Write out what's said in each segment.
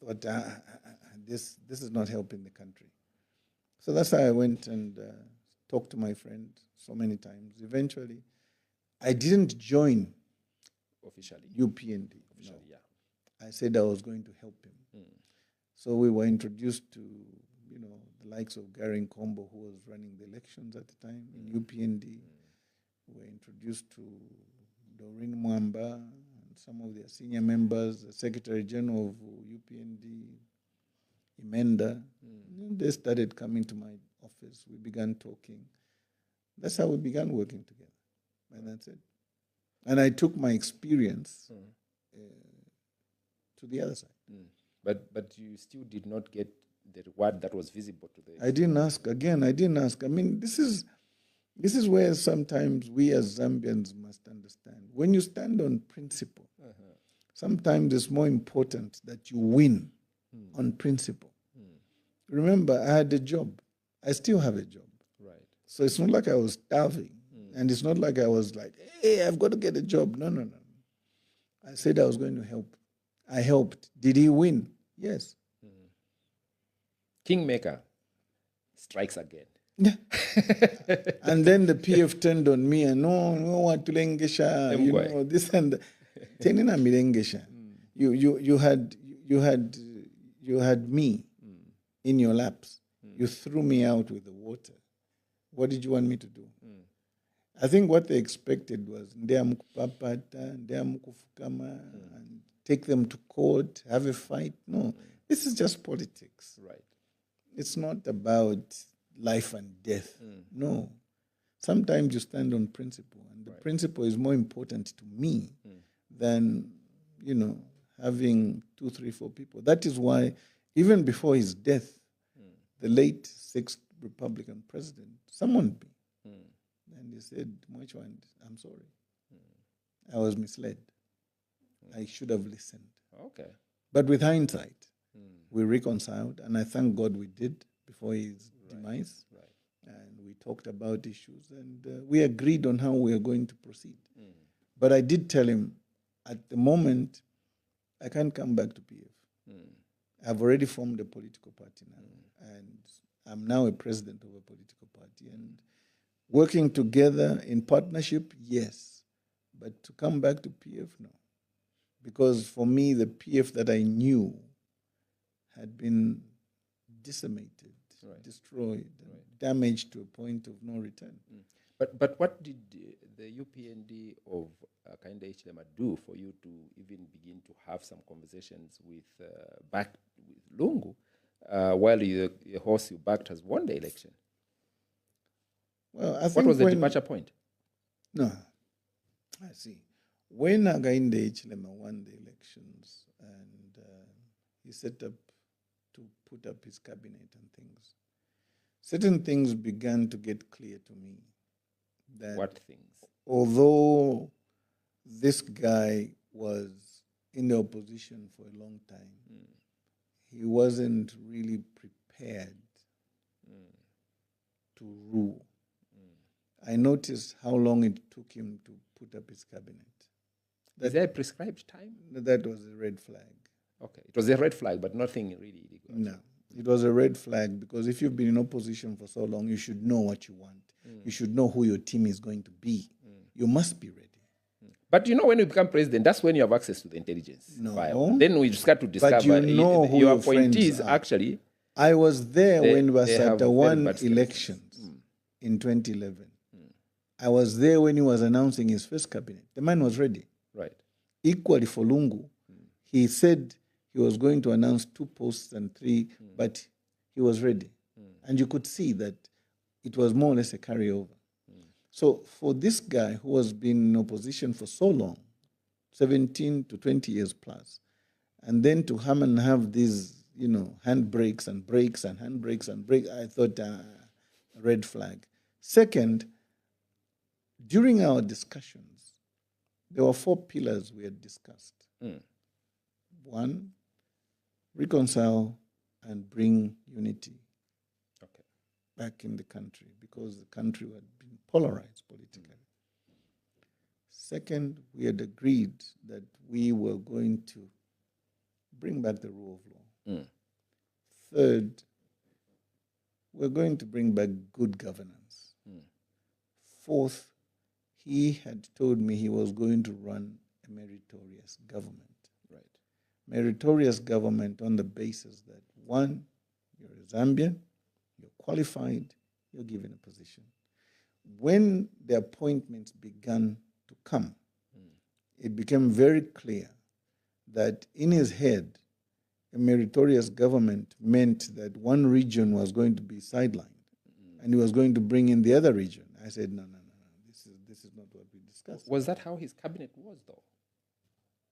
thought, this is not helping the country. So that's how I went and talked to my friend so many times. Eventually, I didn't join Officially. UPND. Officially, No. yeah. I said I was going to help him. So we were introduced to, the likes of Gary Nkombo, who was running the elections at the time in UPND. We were introduced to Doreen Mwamba and some of their senior members, the Secretary General of UPND, Imenda. They started coming to my office. We began talking. That's how we began working together. And that's it. And I took my experience to the other side. But you still did not get the reward that was visible to the... I didn't ask. Again, I didn't ask. I mean, this is where sometimes we as Zambians must understand. When you stand on principle, sometimes it's more important that you win on principle. Remember, I had a job. I still have a job. Right. So it's not like I was starving. And it's not like I was like, hey, I've got to get a job. No. I said I was going to help. I helped. Did he win? Yes. Kingmaker strikes again. And then the PF turned on me and no what to lengesha, this and that. Tenina milengesha. You had me in your laps. You threw me out with the water. What did you want me to do? I think what they expected was and take them to court, have a fight. No, this is just politics. Right. It's not about life and death. No. Sometimes you stand on principle, and the principle is more important to me than, having 2, 3, 4 people. That is why, even before his death, the late 6th Republican president summoned me. And he said, Mwachwand, I'm sorry. I was misled. I should have listened. Okay. But with hindsight, we reconciled, and I thank God we did before his demise. Right. And we talked about issues, and we agreed on how we are going to proceed. But I did tell him, at the moment, I can't come back to PF. I've already formed a political party now, and I'm now a president of a political party. And working together in partnership, yes. But to come back to PF, no. Because for me, the PF that I knew had been decimated, destroyed, damaged to a point of no return. But what did the UPND of Kainde Hichilema do for you to even begin to have some conversations with Lungu while the horse you backed has won the election? Well, I think what was the departure point? No, I see. When Hakainde Hichilema won the elections and he set up to put up his cabinet and things, certain things began to get clear to me. That what things? Although this guy was in the opposition for a long time, he wasn't really prepared to rule. I noticed how long it took him to put up his cabinet. Is there a prescribed time? That was a red flag. Okay. It was a red flag, but nothing really illegal. No. It was a red flag because if you've been in opposition for so long, you should know what you want. You should know who your team is going to be. You must be ready. But when you become president, that's when you have access to the intelligence file. Then we just got to discover but you know who your appointees appointees actually. I was there when Basata won elections. elections in 2011. I was there when he was announcing his first cabinet. The man was ready. Right. Equally for Lungu, he said he was going to announce 2 posts and 3, but he was ready. And you could see that it was more or less a carryover. So for this guy who has been in opposition for so long, 17 to 20 years plus, and then to come and have these, handbrakes and brakes and handbrakes and brakes, I thought a red flag. Second, during our discussions, there were 4 pillars we had discussed. 1, reconcile and bring unity back in the country because the country had been polarized politically. Second, we had agreed that we were going to bring back the rule of law. Third, we're going to bring back good governance. Fourth, he had told me he was going to run a meritorious government. Right. Meritorious government on the basis that, one, you're a Zambian, you're qualified, you're given a position. When the appointments began to come, it became very clear that in his head, a meritorious government meant that one region was going to be sidelined and he was going to bring in the other region. I said, no, this is not what we discussed. Was that how his cabinet was, though?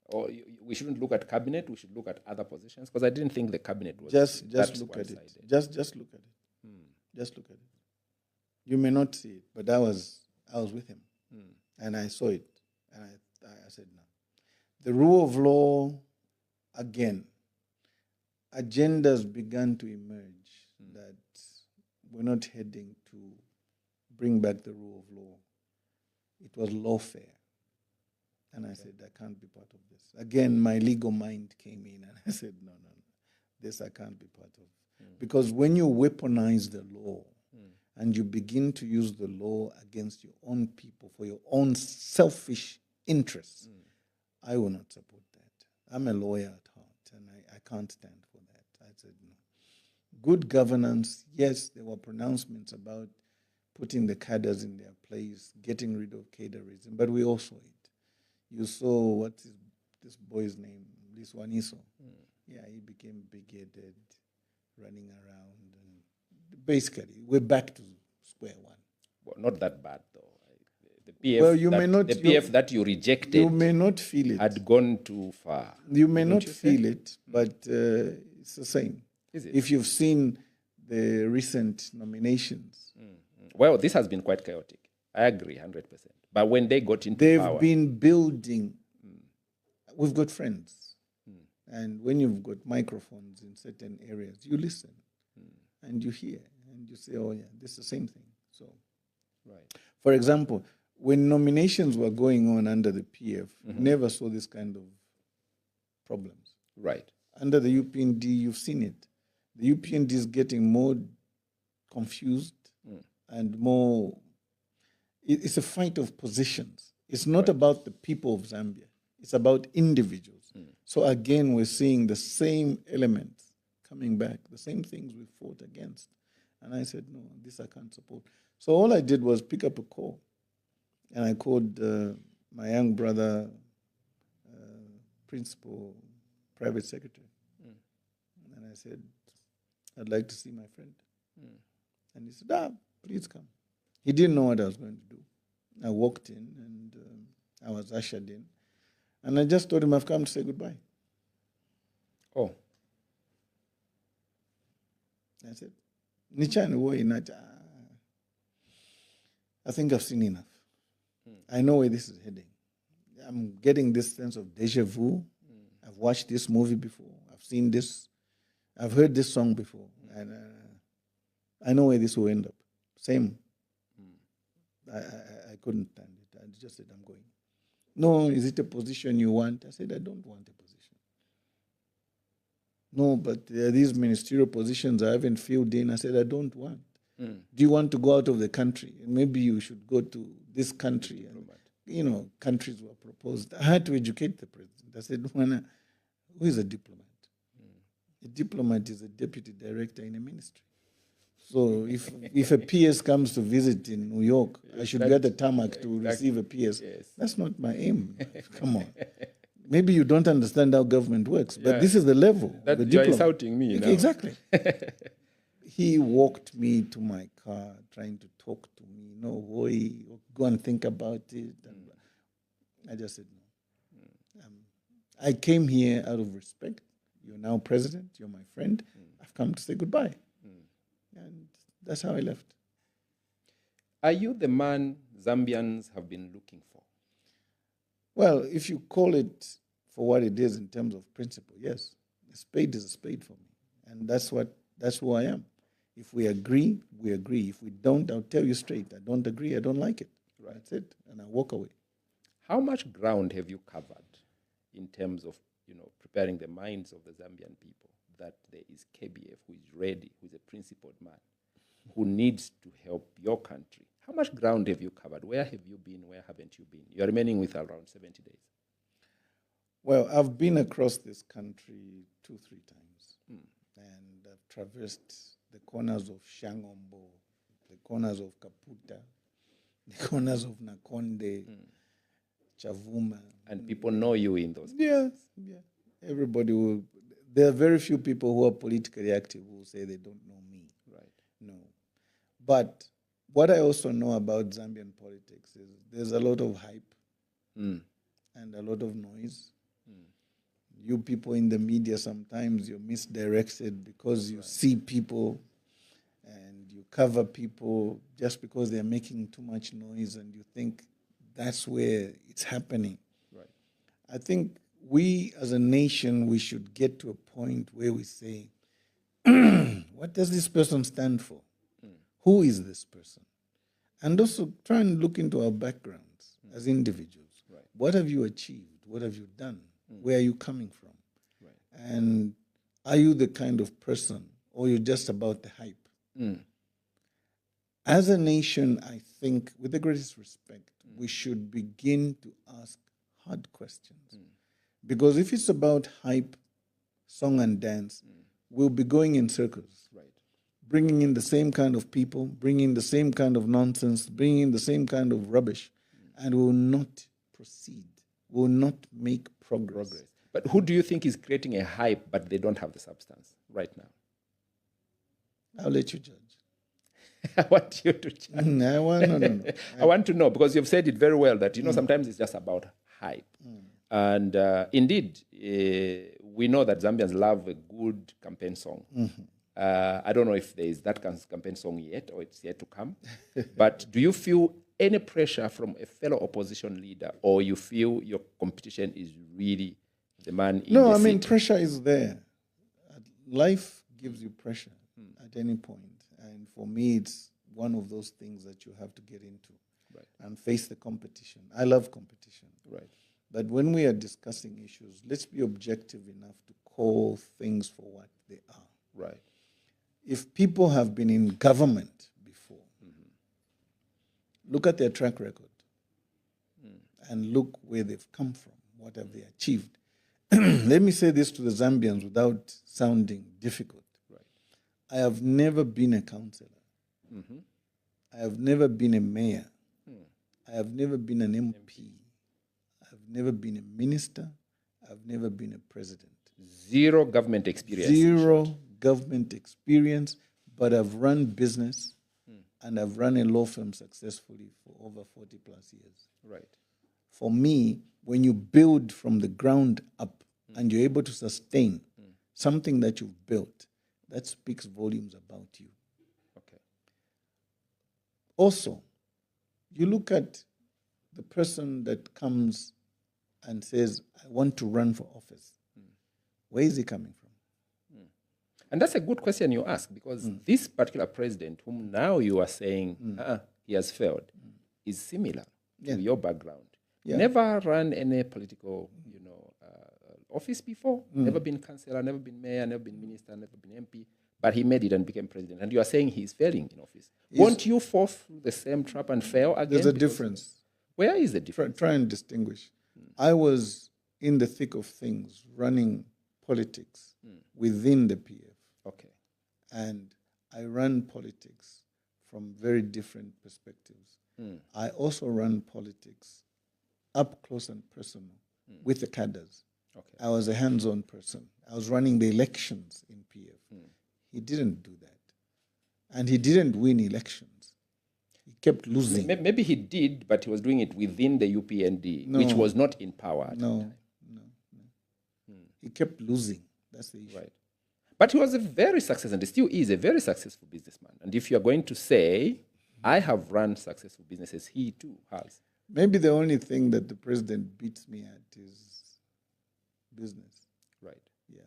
Or we shouldn't look at cabinet, we should look at other positions? Because I didn't think the cabinet was just look at it. Just look at it. Just look at it. You may not see it, but I was with him. And I saw it. And I said, no. The rule of law, again, agendas began to emerge that we're not heading to bring back the rule of law. It was lawfare. And I said, I can't be part of this. Again, my legal mind came in and I said, no. This I can't be part of. Because when you weaponize the law and you begin to use the law against your own people for your own selfish interests, I will not support that. I'm a lawyer at heart and I can't stand for that. I said, no. Good governance, yes, there were pronouncements about putting the cadres in their place, getting rid of caderism, but we all saw it. You saw what is this boy's name, this Waniso. Yeah, he became big-headed, running around. And basically, we're back to square one. Well, not that bad, though. The PF, well, you may not, the PF that you rejected, you may not feel it. Had gone too far. You may not feel it, but it's the same. Is it? If you've seen the recent nominations. Well, this has been quite chaotic. I agree, 100%. But when they got into they've power, been building. We've got friends. And when you've got microphones in certain areas, you listen and you hear and you say, oh, yeah, this is the same thing. So, right. For example, when nominations were going on under the PF, never saw this kind of problems. Right. Under the UPND, you've seen it. The UPND is getting more confused and more. It's a fight of positions. It's not about the people of Zambia. It's about individuals. So again, we're seeing the same elements coming back, the same things we fought against. And I said, no, this I can't support. So all I did was pick up a call. And I called my young brother, principal, private secretary. And I said, I'd like to see my friend. And he said, please come. He didn't know what I was going to do. I walked in and I was ushered in. And I just told him I've come to say goodbye. Oh. I said, Nichani wo inacha. I think I've seen enough. I know where this is heading. I'm getting this sense of deja vu. I've watched this movie before. I've seen this. I've heard this song before. And I know where this will end up. Same. I couldn't stand it. I just said, I'm going. No, is it a position you want? I said, I don't want a position. No, but there are these ministerial positions I haven't filled in. I said, I don't want. Do you want to go out of the country? And maybe you should go to this country. And, countries were proposed. I had to educate the president. I said, who is a diplomat? A diplomat is a deputy director in a ministry. So if a PS comes to visit in New York, I should get a tarmac to receive a PS. Yes. That's not my aim. Come on. Maybe you don't understand how government works, but this is the level. That the you're insulting me now. Exactly. He walked me to my car trying to talk to me. No, boy, go and think about it. And I just said no. I came here out of respect. You're now president. You're my friend. I've come to say goodbye. And that's how I left. Are you the man Zambians have been looking for? Well, if you call it for what it is in terms of principle, yes. A spade is a spade for me. And that's who I am. If we agree, we agree. If we don't, I'll tell you straight. I don't agree, I don't like it. That's it. And I walk away. How much ground have you covered in terms of, preparing the minds of the Zambian people that there is KBF who is ready, who is a principled man, who needs to help your country. How much ground have you covered? Where have you been? Where haven't you been? You're remaining with around 70 days. Well, I've been across this country 2-3 times. And I've traversed the corners of Shangombo, the corners of Kaputa, the corners of Nakonde, Chavuma. And people know you in those places. Yeah. Everybody will. There are very few people who are politically active who say they don't know me. Right. No. But what I also know about Zambian politics is there's a lot of hype and a lot of noise. You people in the media, sometimes you're misdirected because you see people and you cover people just because they're making too much noise and you think that's where it's happening. Right. I think we as a nation, we should get to a point where we say, what does this person stand for? Who is this person? And also try and look into our backgrounds as individuals. Right. What have you achieved? What have you done? Where are you coming from? Right. And are you the kind of person, or you're just about the hype? As a nation, I think, with the greatest respect, we should begin to ask hard questions. Because if it's about hype, song and dance, we'll be going in circles. Right. Bringing in the same kind of people, bringing in the same kind of nonsense, bringing in the same kind of rubbish, and will not proceed, will not make progress. But who do you think is creating a hype, but they don't have the substance right now? I'll let you judge. I want you to judge. No. I want to know, because you've said it very well, that, sometimes it's just about hype. And indeed, we know that Zambians love a good campaign song. I don't know if there is that campaign song yet, or it's yet to come. But do you feel any pressure from a fellow opposition leader, or you feel your competition is really the man in No, the I mean, seat? pressure is there. Life gives you pressure at any point. And for me, it's one of those things that you have to get into and face the competition. I love competition. Right. But when we are discussing issues, let's be objective enough to call things for what they are. Right. If people have been in government before, look at their track record and look where they've come from. What have they achieved? Let me say this to the Zambians without sounding difficult. Right. I have never been a councillor. I have never been a mayor. I have never been an MP. I've never been a minister. I've never been a president. Zero government experience. Zero government experience, but I've run business and I've run a law firm successfully for over 40 plus years. Right. For me, when you build from the ground up and you're able to sustain something that you've built, that speaks volumes about you. Okay. Also, you look at the person that comes and says, I want to run for office. Where is he coming from? And that's a good question you ask, because this particular president, whom now you are saying he has failed, is similar to your background. Yeah. Never run any political, office before. Never been councillor, never been mayor, never been minister, never been MP. But he made it and became president. And you are saying he's failing in office. Won't you fall through the same trap and fail again? There's a difference. Where is the difference? Try and distinguish. I was in the thick of things, running politics within the PF. Okay. And I run politics from very different perspectives. I also run politics up close and personal with the cadres. Okay. I was a hands-on person. I was running the elections in PF. He didn't do that. And he didn't win elections. He kept losing. Maybe he did, but he was doing it within the UPND, which was not in power at the time. No. He kept losing. That's the issue. Right. But he was a very successful, and still is a very successful businessman. And if you are going to say, I have run successful businesses, he too has. Maybe the only thing that the president beats me at is business. Right. Yeah.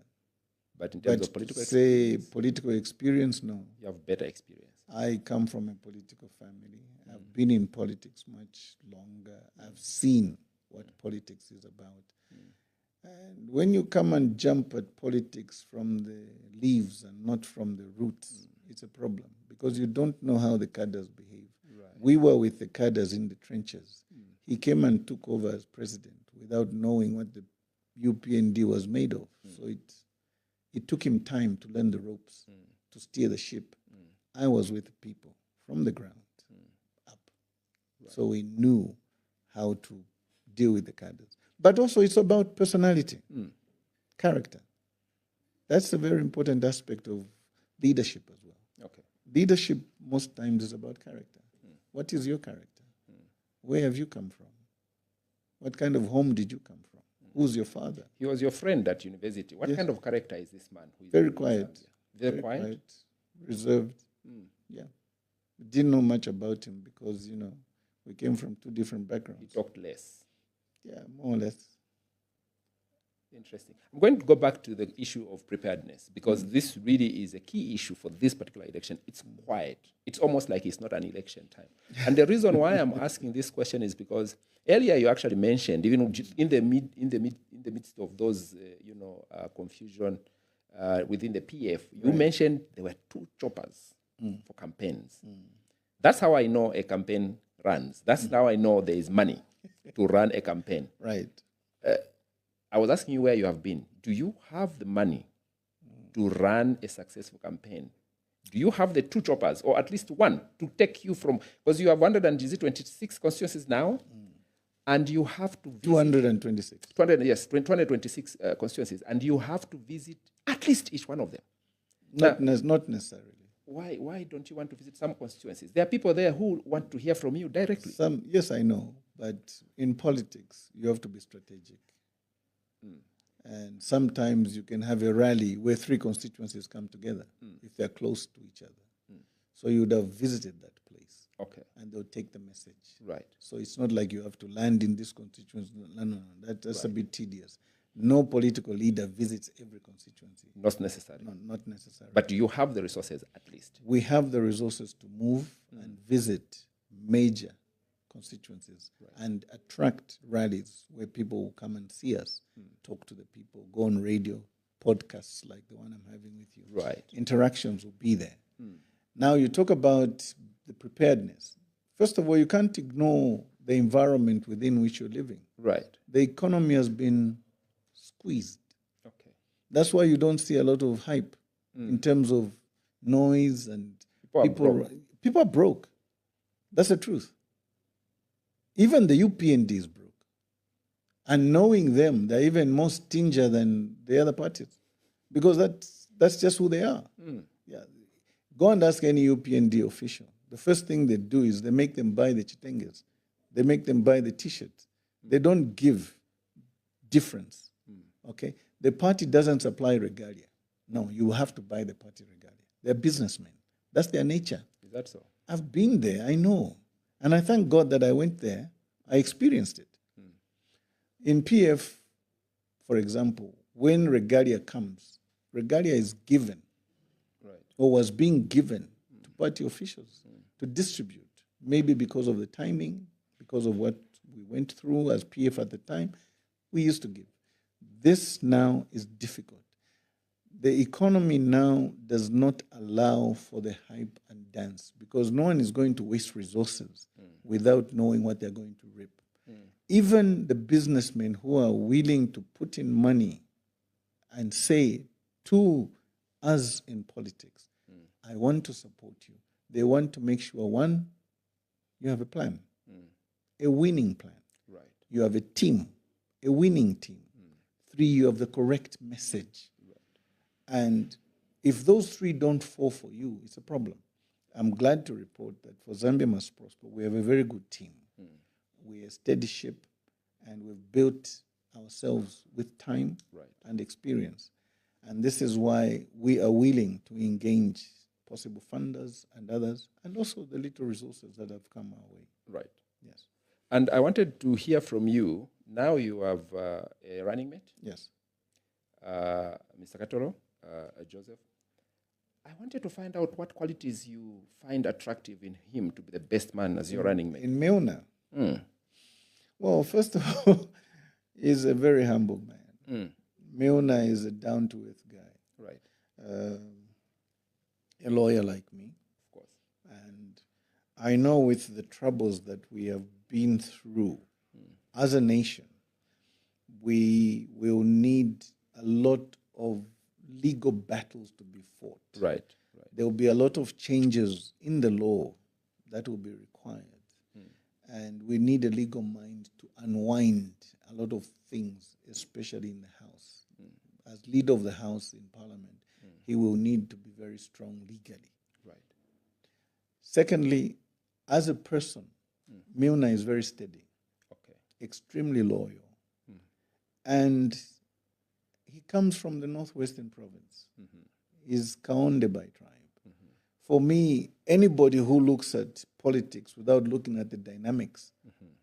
But in terms of political experience, no. You have better experience. I come from a political family. I've been in politics much longer. I've seen what politics is about. And when you come and jump at politics from the leaves and not from the roots, it's a problem because you don't know how the cadres behave. Right. We were with the cadres in the trenches. He came and took over as president without knowing what the UPND was made of. So it took him time to learn the ropes, to steer the ship. I was with the people from the ground up. Right. So we knew how to deal with the cadres. But also it's about personality, character. That's a very important aspect of leadership as well. Okay. Leadership most times is about character. What is your character? Where have you come from? What kind of home did you come from? Who's your father? He was your friend at university. What kind of character is this man? Who is very quiet. Very quiet? Reserved. Yeah. We didn't know much about him because, we came from two different backgrounds. He talked less. Yeah, more or less. Interesting. I'm going to go back to the issue of preparedness because this really is a key issue for this particular election. It's quiet. It's almost like it's not an election time. And the reason why I'm asking this question is because earlier you actually mentioned, even in the midst of those, confusion within the PF, you mentioned there were 2 choppers for campaigns. That's how I know a campaign runs. That's how I know there is money to run a campaign. Right. I was asking you where you have been. Do you have the money to run a successful campaign? Do you have the 2 choppers, or at least one, to take you from, because you have 126 constituencies now, and you have to visit 226. 226 constituencies, and you have to visit at least each one of them. Not necessarily. Why don't you want to visit some constituencies? There are people there who want to hear from you directly. Yes, I know, but in politics, you have to be strategic. And sometimes you can have a rally where 3 constituencies come together if they're close to each other. So you would have visited that place. Okay. And they'll take the message. Right. So it's not like you have to land in this constituency. No. That's a bit tedious. No political leader visits every constituency. Not necessary. No, not necessary. But do you have the resources at least? We have the resources to move and visit major constituencies and attract rallies where people will come and see us, talk to the people, go on radio, podcasts like the one I'm having with you. Right. Interactions will be there. Now you talk about the preparedness. First of all, you can't ignore the environment within which you're living. Right. The economy has been squeezed. Okay. That's why you don't see a lot of hype in terms of noise and people are broke. That's the truth. Even the UPND is broke. And knowing them, they're even more stingier than the other parties because that's just who they are. Yeah. Go and ask any UPND official. The first thing they do is they make them buy the chitenges. They make them buy the T-shirts. They don't give difference. Okay? The party doesn't supply regalia. No, you have to buy the party regalia. They're businessmen. That's their nature. Is that so? I've been there. I know. And I thank God that I went there. I experienced it. In PF, for example, when regalia comes, regalia is given or was being given to party officials to distribute, maybe because of the timing, because of what we went through as PF at the time, we used to give. This now is difficult. The economy now does not allow for the hype and dance because no one is going to waste resources without knowing what they're going to reap. Even the businessmen who are willing to put in money and say to us in politics, I want to support you. They want to make sure, 1, you have a plan, a winning plan. Right. You have a team, a winning team. 3, you have the correct message. And if those 3 don't fall for you, it's a problem. I'm glad to report that for Zambia Must Prosper, we have a very good team. We're a steady ship, and we've built ourselves with time and experience. And this is why we are willing to engage possible funders and others, and also the little resources that have come our way. Right. Yes. And I wanted to hear from you. Now you have a running mate. Yes. Mr. Katoro, Joseph. I wanted to find out what qualities you find attractive in him to be the best man as your running mate. In Meuna? Well, first of all, he's a very humble man. Milner is a down-to-earth guy, Right. a lawyer like me. Of course. And I know with the troubles that we have been through as a nation, we will need a lot of legal battles to be fought. Right. Right. There will be a lot of changes in the law that will be required. And we need a legal mind to unwind a lot of things, especially in the House. As leader of the House in Parliament, he will need to be very strong legally. Right. Secondly, as a person, Milner is very steady, extremely loyal. And he comes from the Northwestern Province. He's Kaonde by tribe. For me, anybody who looks at politics without looking at the dynamics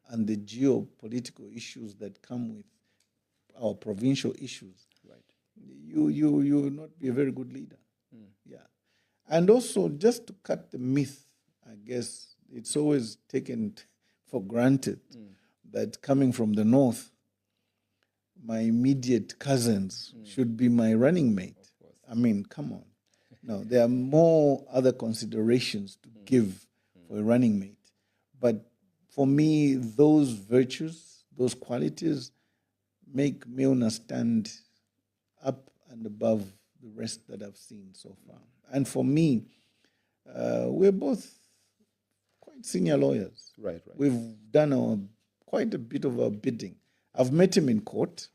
and the geopolitical issues that come with our provincial issues, you will not be a very good leader. Yeah. And also, just to cut the myth, I guess, it's always taken for granted that coming from the north, my immediate cousins should be my running mate. I mean, come on. No, there are more other considerations to give for a running mate. But for me, those virtues, those qualities, make Milner stand up and above the rest that I've seen so far. And for me, we're both quite senior lawyers. Right. We've done quite a bit of our bidding. I've met him in court.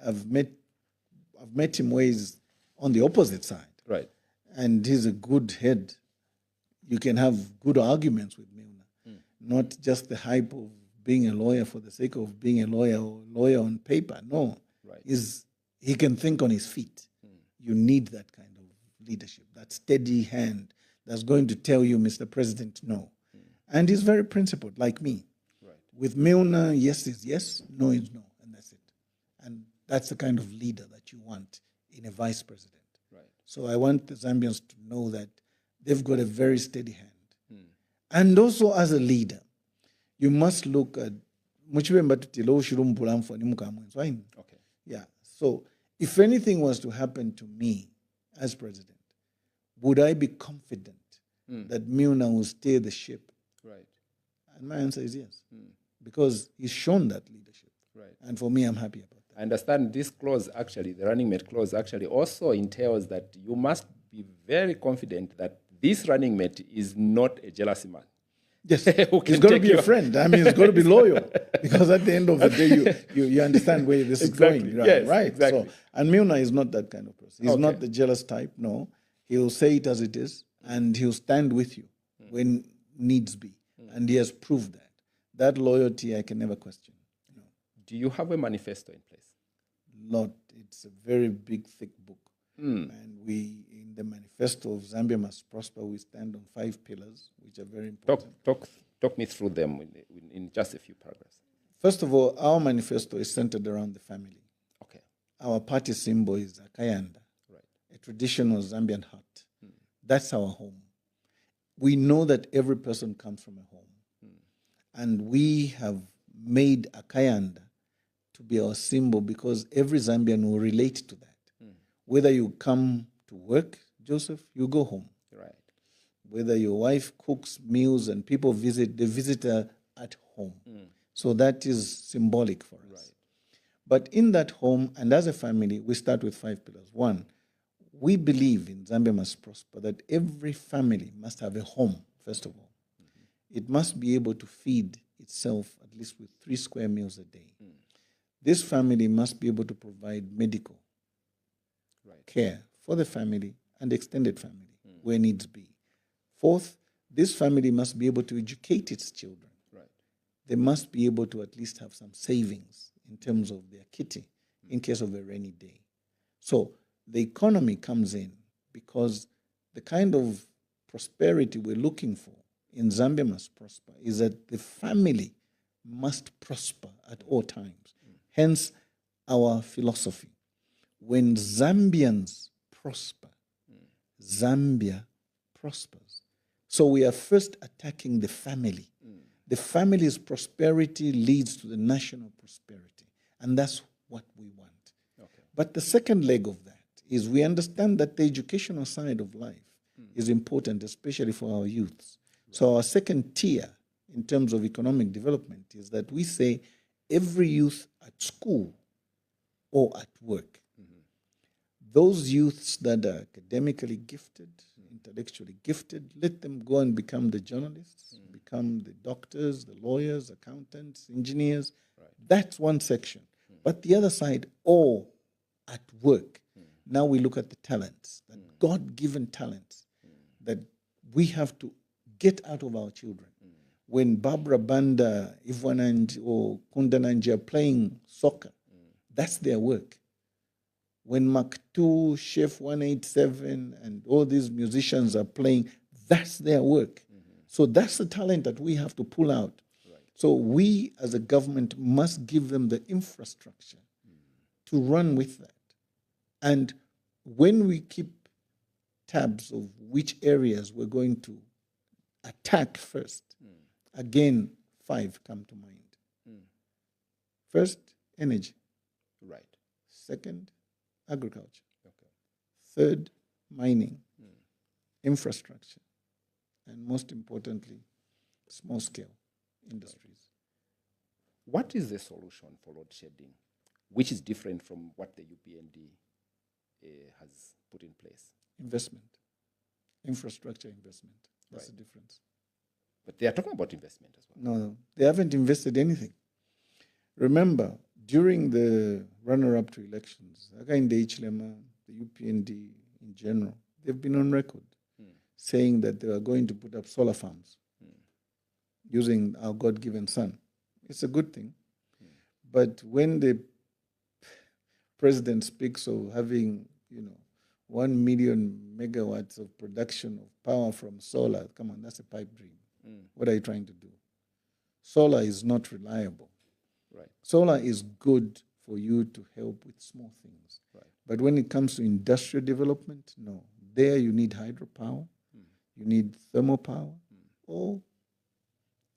I've met him ways on the opposite side. Right. And he's a good head. You can have good arguments with Milner, not just the hype of being a lawyer for the sake of being a lawyer or lawyer on paper. No. Right. He can think on his feet. You need that kind of leadership, that steady hand that's going to tell you, Mr. President, no. And he's very principled, like me. Right. With Milner, yes is yes, no is no, and that's it. And that's the kind of leader that you want in a vice president. Right. So I want the Zambians to know that they've got a very steady hand. And also as a leader, you must look at Okay. yeah. So if anything was to happen to me as president, would I be confident that Milner will steer the ship? Right. And my answer is yes, because he's shown that leadership. Right. And for me, I'm happy about that. I understand this clause, actually, the running mate clause, actually also entails that you must be very confident that this running mate is not a jealousy man. Yes, he's got to be a friend. I mean, he's got to be loyal, because at the end of the day, you understand where this is going. Right? Yes, right. exactly. So, and Milner is not that kind of person. He's not the jealous type. No, he'll say it as it is, and he'll stand with you when needs be. And he has proved that. That loyalty I can never question. No. Do you have a manifesto in place? Lot. It's a very big, thick book. And we, in the Manifesto of Zambia Must Prosper, we stand on 5 pillars, which are very important. Talk me through them in just a few paragraphs. First of all, our manifesto is centered around the family. Okay. Our party symbol is a kayanda, Right. a traditional Zambian hut. That's our home. We know that every person comes from a home. And we have made a kayanda to be our symbol, because every Zambian will relate to that. Whether you come to work, Joseph, you go home. Right. Whether your wife cooks meals and people visit, they visit her at home. So that is symbolic for us. Right. But in that home and as a family, we start with 5 pillars. 1, we believe in Zambia Must Prosper that every family must have a home, first of all. It must be able to feed itself at least with 3 square meals a day. This family must be able to provide medical care for the family and extended family where needs be. 4th, this family must be able to educate its children. Right. They must be able to at least have some savings in terms of their kitty in case of a rainy day. So the economy comes in because the kind of prosperity we're looking for in Zambia Must Prosper is that the family must prosper at all times. Hence our philosophy. When Zambians prosper, Zambia prospers. So we are first attacking the family. The family's prosperity leads to the national prosperity. And that's what we want. Okay. But the second leg of that is we understand that the educational side of life is important, especially for our youths. So our second tier in terms of economic development is that we say every youth at school or at work, those youths that are academically gifted, intellectually gifted, let them go and become the journalists, become the doctors, the lawyers, accountants, engineers. That's one section. But the other side, all at work. Now we look at the talents, the God-given talents that we have to get out of our children. When Barbara Banda, Ivwananji, or Kundananji are playing soccer, that's their work. When Maktu, Chef 187, and all these musicians are playing, that's their work. So that's the talent that we have to pull out. So we, as a government, must give them the infrastructure to run with that. And when we keep tabs of which areas we're going to attack first, again, 5 come to mind. First, energy. Right. Second, agriculture. Okay. Third, mining, infrastructure, and most importantly, small-scale industries. What is the solution for load shedding, which is different from what the UPND has put in place? Investment, infrastructure investment. That's the difference. But they are talking about investment as well. No, they haven't invested anything. Remember, during the runner-up to elections, Hakainde Hichilema, the UPND in general, they've been on record saying that they are going to put up solar farms using our God-given sun. It's a good thing. But when the president speaks of having, 1 million megawatts of production of power from solar, come on, that's a pipe dream. What are you trying to do? Solar is not reliable. Right. Solar is good for you to help with small things. Right. But when it comes to industrial development, no. There you need hydropower, you need thermal power, or,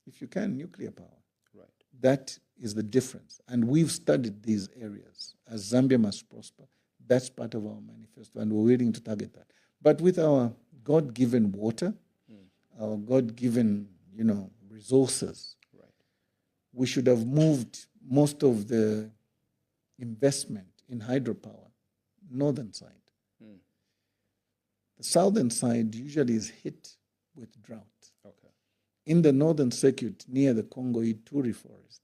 if you can, nuclear power. Right. That is the difference. And we've studied these areas. As Zambia must prosper, that's part of our manifesto, and we're willing to target that. But with our God-given water, our God-given, resources, we should have moved most of the investment in hydropower, northern side. The southern side usually is hit with drought. Okay. In the northern circuit near the Congo-Ituri forest,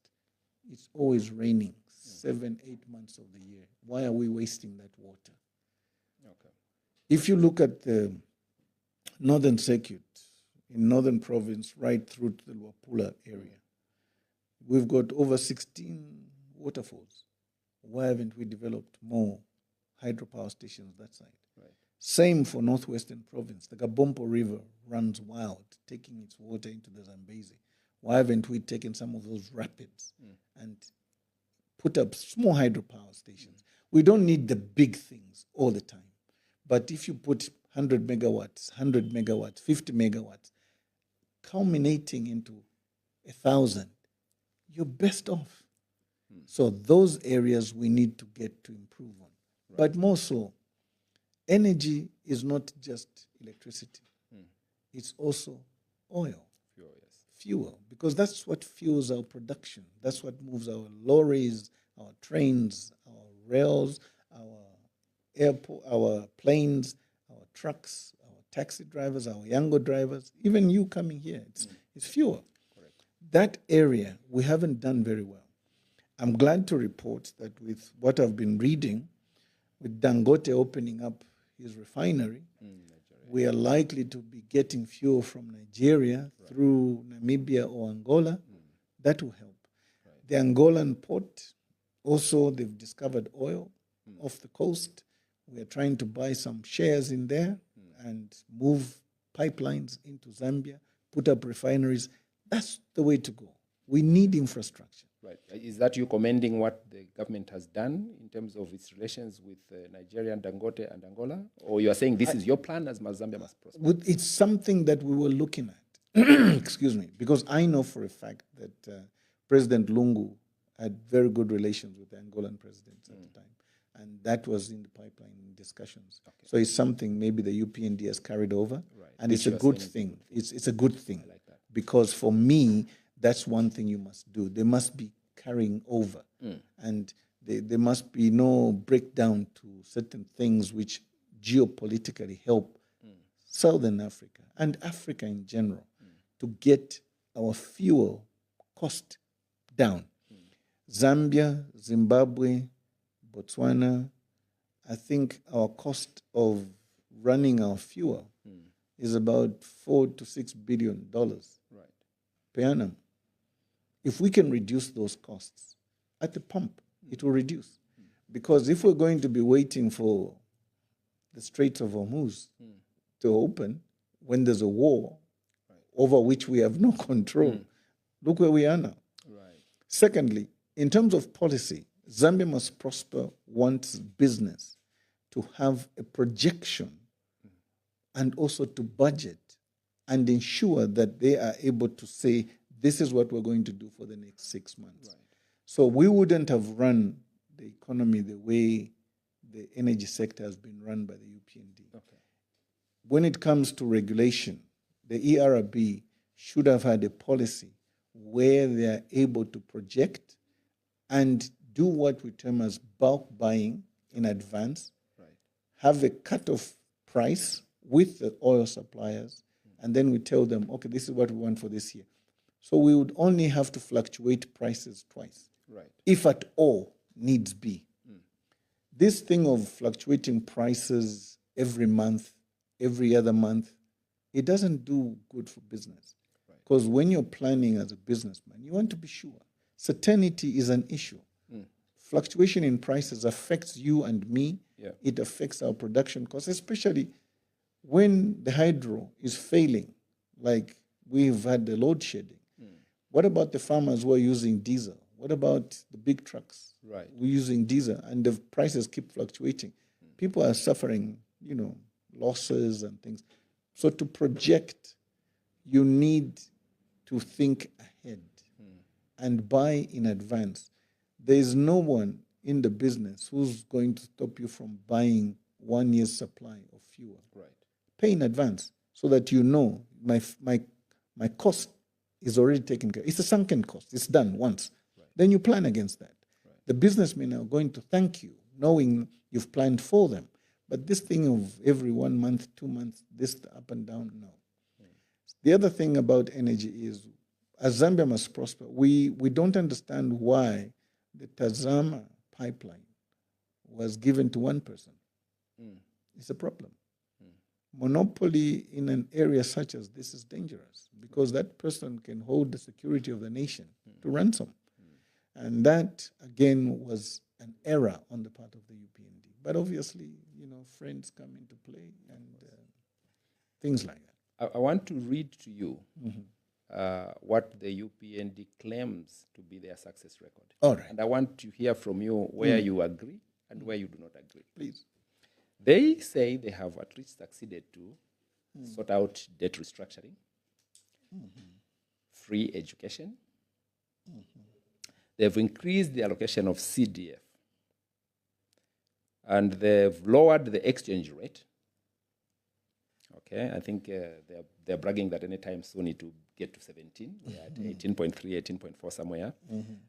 it's always raining 7-8 months of the year. Why are we wasting that water? Okay. If you look at the northern circuit in northern province right through to the Luapula area, we've got over 16 waterfalls. Why haven't we developed more hydropower stations that side? Right. Same for northwestern province. The Gabompo River runs wild, taking its water into the Zambezi. Why haven't we taken some of those rapids and put up small hydropower stations? We don't need the big things all the time. But if you put 100 megawatts, 100 megawatts, 50 megawatts, culminating into 1,000, you're best off. So those areas we need to get to improve on. Right. But more so, energy is not just electricity. It's also oil. Fuel, because that's what fuels our production. That's what moves our lorries, our trains, our rails, our airport, our planes, our trucks, our taxi drivers, our Yango drivers, even you coming here. It's fuel. Correct. That area we haven't done very well. I'm glad to report that with what I've been reading, with Dangote opening up his refinery, we are likely to be getting fuel from Nigeria through Namibia or Angola. That will help. Right. The Angolan port, also they've discovered oil off the coast. We are trying to buy some shares in there and move pipelines into Zambia, put up refineries. That's the way to go. We need infrastructure. Right. Is that you commending what the government has done in terms of its relations with Nigeria, Dangote, and Angola? Or you are saying this is your plan as Zambia must prosper? It's something that we were looking at. Excuse me. Because I know for a fact that President Lungu had very good relations with the Angolan president at the time. and that was in the pipeline discussions. Okay. So it's something maybe the UPND has carried over, and it's a good thing. It's a good thing. I like that. Because for me, that's one thing you must do. They must be carrying over, and there must be no breakdown to certain things which geopolitically help Southern Africa and Africa in general to get our fuel cost down. Zambia, Zimbabwe, Botswana, I think our cost of running our fuel is about $4 to $6 billion per annum. If we can reduce those costs at the pump, it will reduce. Because if we're going to be waiting for the Straits of Hormuz to open when there's a war over which we have no control, look where we are now. Secondly, in terms of policy, Zambia Must Prosper wants business to have a projection and also to budget and ensure that they are able to say, this is what we're going to do for the next 6 months. So we wouldn't have run the economy the way the energy sector has been run by the UPND. When it comes to regulation, the ERB should have had a policy where they are able to project and do what we term as bulk buying in advance, have a cut-off price with the oil suppliers, and then we tell them, okay, this is what we want for this year. So we would only have to fluctuate prices twice, if at all needs be. This thing of fluctuating prices every month, every other month, it doesn't do good for business. Because when you're planning as a businessman, you want to be sure. Certainty is an issue. Fluctuation in prices affects you and me. It affects our production costs, especially when the hydro is failing, like we've had the load shedding. What about the farmers who are using diesel? What about the big trucks? We're using diesel, and the prices keep fluctuating. People are suffering, losses and things. So to project, you need to think ahead and buy in advance. There is no one in the business who's going to stop you from buying 1 year's supply of fuel. Pay in advance so that you know my cost is already taken care of. It's a sunken cost. It's done once. Then you plan against that. The businessmen are going to thank you, knowing you've planned for them. But this thing of every 1 month, 2 months, this up and down, no. The other thing about energy is, as Zambia Must Prosper, we don't understand why the Tazama pipeline was given to one person. It's a problem. Monopoly in an area such as this is dangerous because that person can hold the security of the nation to ransom. And that, again, was an error on the part of the UPND. But obviously, friends come into play and things like that. I want to read to you what the UPND claims to be their success record. All right. And I want to hear from you where you agree and where you do not agree. Please. They say they have at least succeeded to sort out debt restructuring, free education. They've increased the allocation of CDF, and they've lowered the exchange rate. I think they're bragging that anytime soon it will get to 17. We're at 18.3, 18.4 somewhere.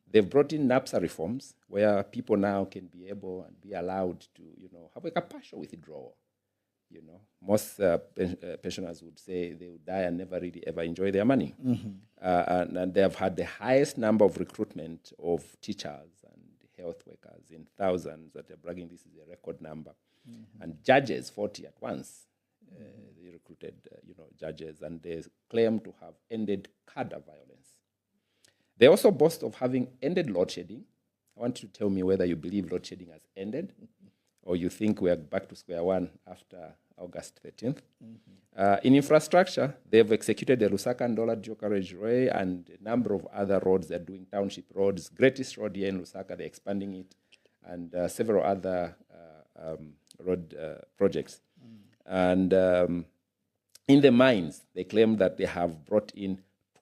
They've brought in NAPSA reforms where people now can be able and be allowed to, have a partial withdrawal. Most pensioners would say they would die and never really ever enjoy their money. And they have had the highest number of recruitment of teachers and health workers in thousands that they're bragging this is a record number. And judges, 40 at once. They recruited, judges, and they claim to have ended cadre violence. They also boast of having ended load shedding. I want you to tell me whether you believe load shedding has ended or you think we are back to square one after August 13th. In infrastructure, they've executed the Lusaka-Ndola dual carriageway and a number of other roads. They're doing township roads. Greatest road here in Lusaka, they're expanding it, and several other road projects. And in the mines, they claim that they have brought in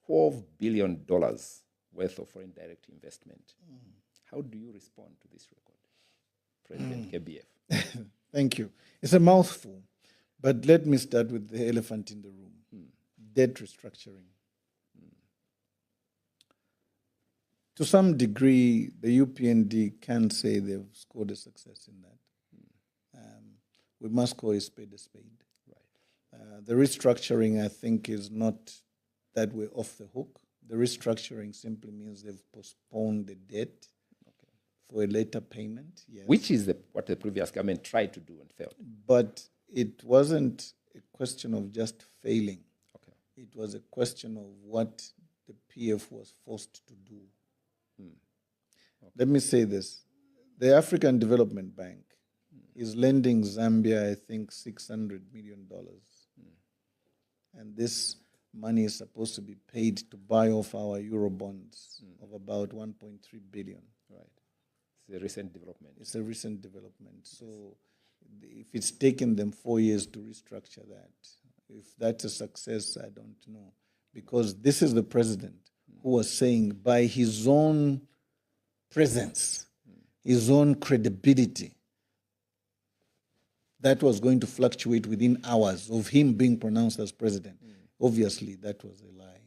$12 billion worth of foreign direct investment. How do you respond to this record, President KBF? Thank you. It's a mouthful, but let me start with the elephant in the room. Debt restructuring. To some degree, the UPND can say they've scored a success in that. We must call a spade a spade. Right. The restructuring, I think, is not that we're off the hook. The restructuring simply means they've postponed the debt for a later payment. Yes. Which is what the previous government tried to do and failed. But it wasn't a question of just failing. Okay. It was a question of what the PF was forced to do. Okay. Let me say this. The African Development Bank is lending Zambia, I think, $600 million. And this money is supposed to be paid to buy off our Euro bonds of about 1.3 billion. Right. It's a recent development. It's a recent development. So if it's taken them 4 years to restructure that, if that's a success, I don't know. Because this is the president who was saying by his own presence, his own credibility, that was going to fluctuate within hours of him being pronounced as president. Obviously, that was a lie.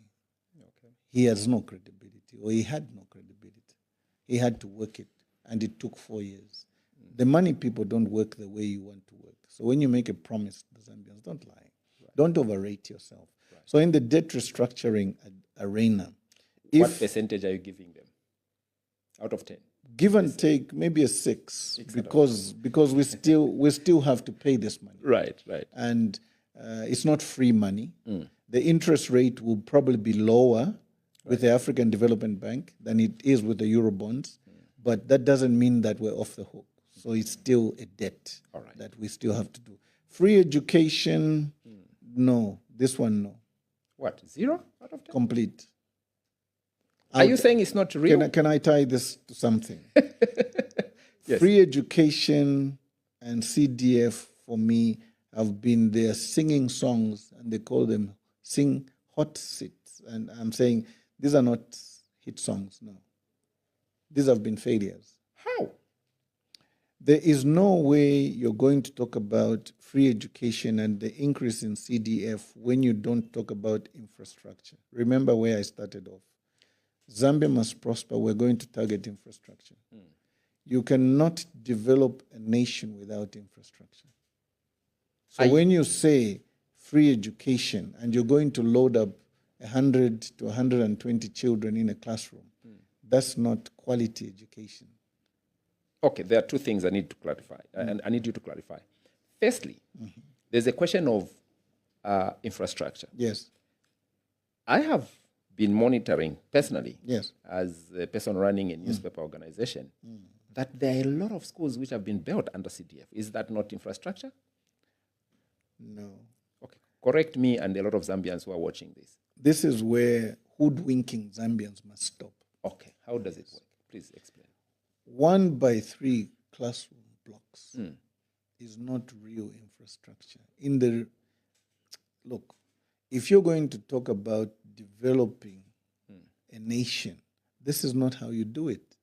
Okay. He has no credibility, or he had no credibility. He had to work it, and it took 4 years. The money people don't work the way you want to work. So when you make a promise to the Zambians, don't lie. Right. Don't overrate yourself. Right. So in the debt restructuring arena, what percentage are you giving them out of 10? Give and take, maybe a 6, because we still have to pay this money. Right. And it's not free money. The interest rate will probably be lower with the African Development Bank than it is with the Eurobonds, but that doesn't mean that we're off the hook. So it's still a debt that we still have to do. Free education, no. This one, no. What, 0 out of 10? Complete. Are you saying it's not real? Can I tie this to something? Yes. Free education and CDF, for me, have been their singing songs, and they call them sing hot seats. And I'm saying these are not hit songs, no. These have been failures. How? There is no way you're going to talk about free education and the increase in CDF when you don't talk about infrastructure. Remember where I started off. Zambia must prosper. We're going to target infrastructure. You cannot develop a nation without infrastructure. So when you say free education and you're going to load up 100 to 120 children in a classroom, that's not quality education. Okay, there are 2 things I need to clarify, and I need you to clarify. Firstly, there's a question of infrastructure. Yes. I have been monitoring personally, yes, as a person running a newspaper organization, that there are a lot of schools which have been built under CDF. Is that not infrastructure? No. Okay. Correct me and a lot of Zambians who are watching this. This is where hoodwinking Zambians must stop. Okay. How does it work? Please explain. 1x3 classroom blocks is not real infrastructure. Look, if you're going to talk about developing a nation, this is not how you do it.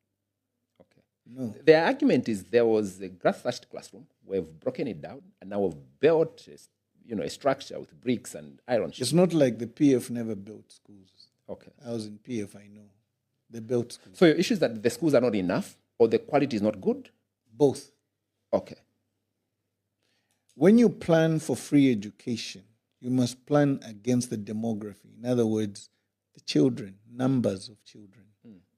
Okay. No. The argument is there was a grass-thatched classroom. We've broken it down, and now we've built a structure with bricks and iron sheets. It's not like the PF never built schools. Okay. I was in PF, I know. They built schools. So your issue is that the schools are not enough, or the quality is not good? Both. Okay. When you plan for free education, you must plan against the demography. In other words, the children, numbers of children,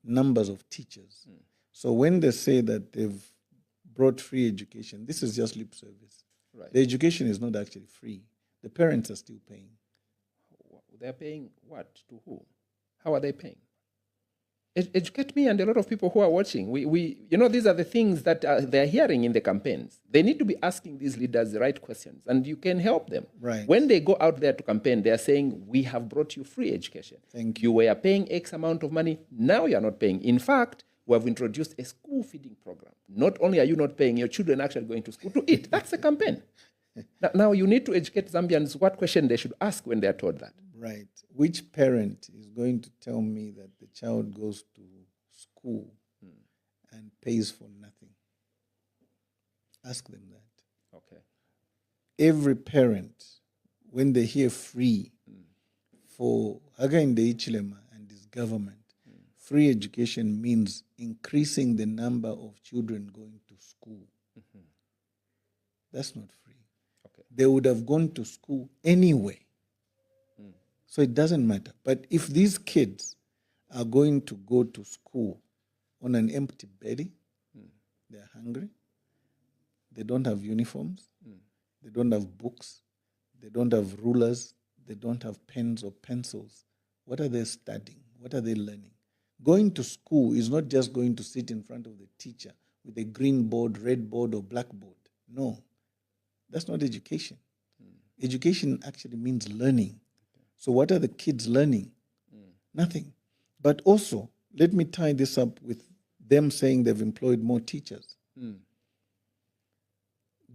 numbers of teachers. So when they say that they've brought free education, this is just lip service. Right. The education is not actually free. The parents are still paying. They're paying what? To who? How are they paying? Educate me and a lot of people who are watching. These are the things that they're hearing in the campaigns. They need to be asking these leaders the right questions, and you can help them. Right. When they go out there to campaign, they're saying, we have brought you free education. Thank you. You were paying X amount of money. Now you're not paying. In fact, we have introduced a school feeding program. Not only are you not paying, your children are actually going to school to eat. That's the campaign. Now you need to educate Zambians what question they should ask when they're told that. Right. Which parent is going to tell me that the child goes to school and pays for nothing? Ask them that. Okay. Every parent, when they hear free for again the Ichilema and his government, free education means increasing the number of children going to school. That's not free. Okay. They would have gone to school anyway. So it doesn't matter. But if these kids are going to go to school on an empty belly, they're hungry, they don't have uniforms, they don't have books, they don't have rulers, they don't have pens or pencils. What are they studying? What are they learning? Going to school is not just going to sit in front of the teacher with a green board, red board, or black board. No, that's not education. Education actually means learning. So what are the kids learning? Nothing. But also, let me tie this up with them saying they've employed more teachers.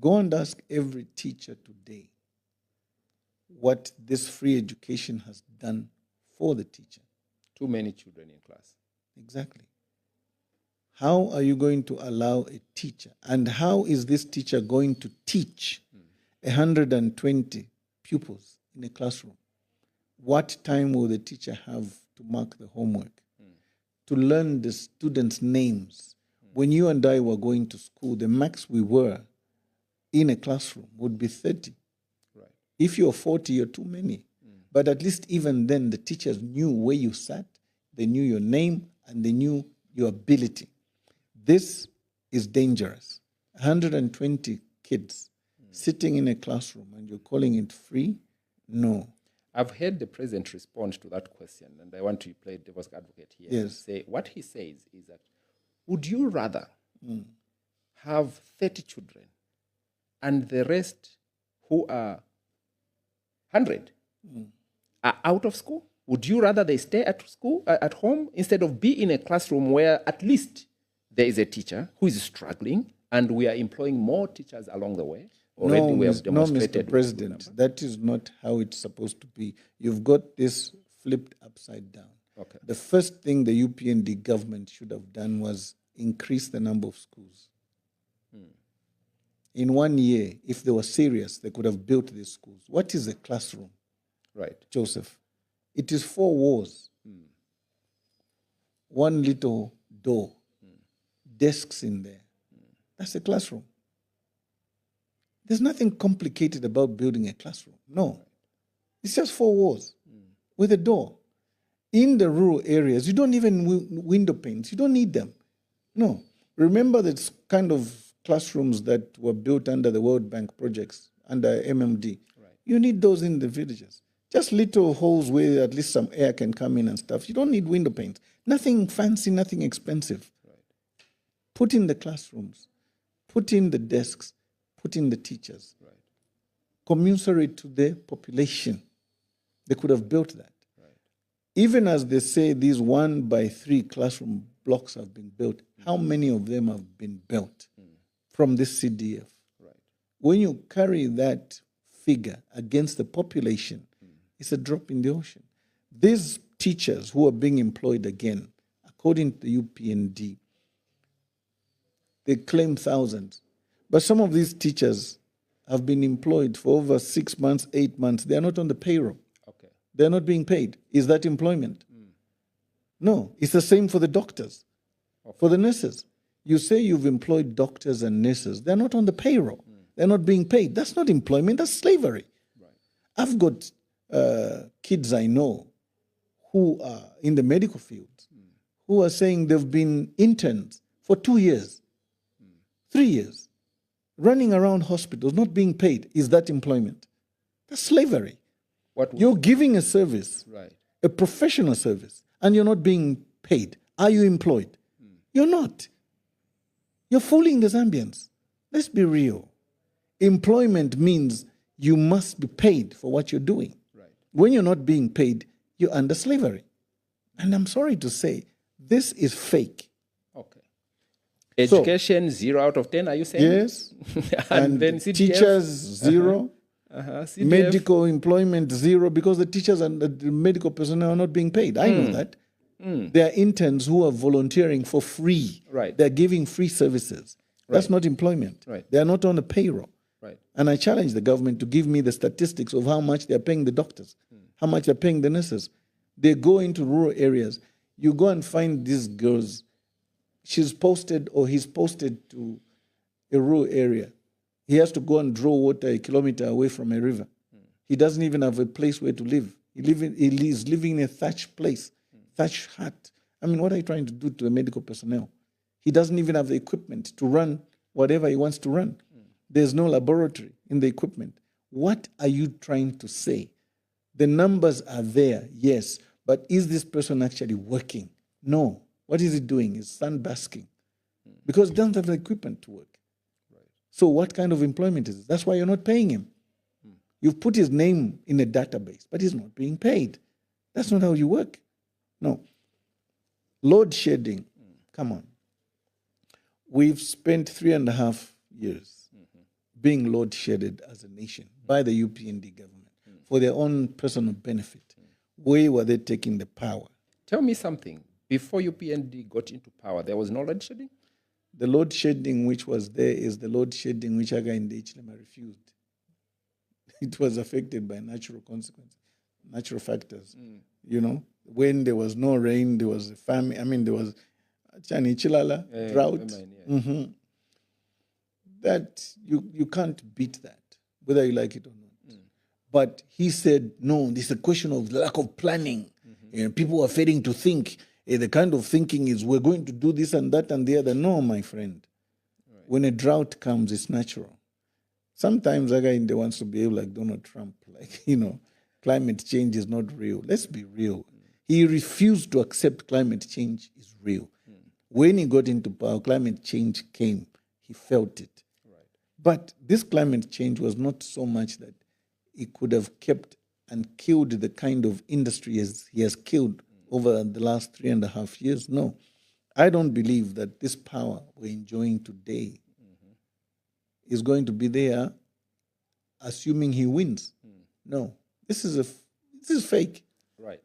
Go and ask every teacher today what this free education has done for the teacher. Too many children in class. Exactly. How are you going to allow a teacher, and how is this teacher going to teach 120 pupils in a classroom? What time will the teacher have to mark the homework? To learn the students' names? When you and I were going to school, the max we were in a classroom would be 30. Right. If you're 40, you're too many. But at least even then, the teachers knew where you sat, they knew your name, and they knew your ability. This is dangerous. 120 kids sitting in a classroom and you're calling it free? No. I've heard the president respond to that question, and I want to play devil's advocate here. Yes. Say, what he says is that, would you rather have 30 children and the rest who are 100 are out of school? Would you rather they stay at school, at home, instead of be in a classroom where at least there is a teacher who is struggling and we are employing more teachers along the way? Already we have demonstrated. No, Mr. President, that is not how it's supposed to be. You've got this flipped upside down. Okay. The first thing the UPND government should have done was increase the number of schools. In 1 year, if they were serious, they could have built these schools. What is a classroom? Right. Joseph, it is 4 walls, one little door, desks in there. That's a classroom. There's nothing complicated about building a classroom. No. It's just 4 walls with a door. In the rural areas, you don't even window panes. You don't need them. No. Remember that kind of classrooms that were built under the World Bank projects, under MMD. Right. You need those in the villages. Just little holes where at least some air can come in and stuff. You don't need window panes. Nothing fancy, nothing expensive. Right. Put in the classrooms. Put in the desks. Put in the teachers. Right. Commensurate to the population. They could have built that. Right. Even as they say these 1x3 classroom blocks have been built, how many of them have been built from this CDF? Right. When you carry that figure against the population, it's a drop in the ocean. These teachers who are being employed again, according to the UPND, they claim thousands. But some of these teachers have been employed for over 6 months, 8 months. They are not on the payroll. Okay. They're not being paid. Is that employment? No. It's the same for the doctors, for the nurses. You say you've employed doctors and nurses. They're not on the payroll. They're not being paid. That's not employment. That's slavery. Right. I've got kids I know who are in the medical field who are saying they've been interns for 2 years, 3 years, running around hospitals, not being paid. Is that employment? That's slavery. You're giving a service, right, a professional service, and you're not being paid. Are you employed? You're not. You're fooling the Zambians. Let's be real. Employment means you must be paid for what you're doing. Right. When you're not being paid, you're under slavery. And I'm sorry to say, this is fake. Okay. Education, 0 out of 10, are you saying? Yes. and then CDF? Teachers, 0. CDF? Medical employment, 0, because the teachers and the medical personnel are not being paid. I know that. There are interns who are volunteering for free. Right. They're giving free services. That's not employment. Right. They are not on a payroll. Right. And I challenge the government to give me the statistics of how much they're paying the doctors, how much they're paying the nurses. They go into rural areas. You go and find these girls. She's posted or he's posted to a rural area. He has to go and draw water a kilometer away from a river. He doesn't even have a place where to live. He is living in a thatched place, thatched hut. I mean, what are you trying to do to the medical personnel? He doesn't even have the equipment to run whatever he wants to run. There's no laboratory in the equipment. What are you trying to say? The numbers are there, yes, but is this person actually working? No. What is he doing? He's sunbasking because he doesn't have the equipment to work. Right. So what kind of employment is it? That's why you're not paying him. You've put his name in a database, but he's not being paid. That's not how you work. No. Load shedding, come on. We've spent 3.5 years being load shedded as a nation by the UPND government for their own personal benefit. Where were they taking the power? Tell me something. Before UPND got into power, there was no load shedding? The load shedding which was there is the load shedding which Aga and HLM refused. It was affected by natural consequences, natural factors. You know, when there was no rain, there was a famine. I mean, there was Chani Chilala, drought. That you can't beat that, whether you like it or not. But he said, no, this is a question of lack of planning. People are failing to think. The kind of thinking is we're going to do this and that and the other. No, my friend. Right. When a drought comes, it's natural. Sometimes a guy wants to behave like Donald Trump, like, climate change is not real. Let's be real. He refused to accept climate change is real. When he got into power, climate change came. He felt it. Right. But this climate change was not so much that he could have kept and killed the kind of industry as he has killed over the last 3.5 years. No. I don't believe that this power we're enjoying today is going to be there assuming he wins. No. This is fake. Right.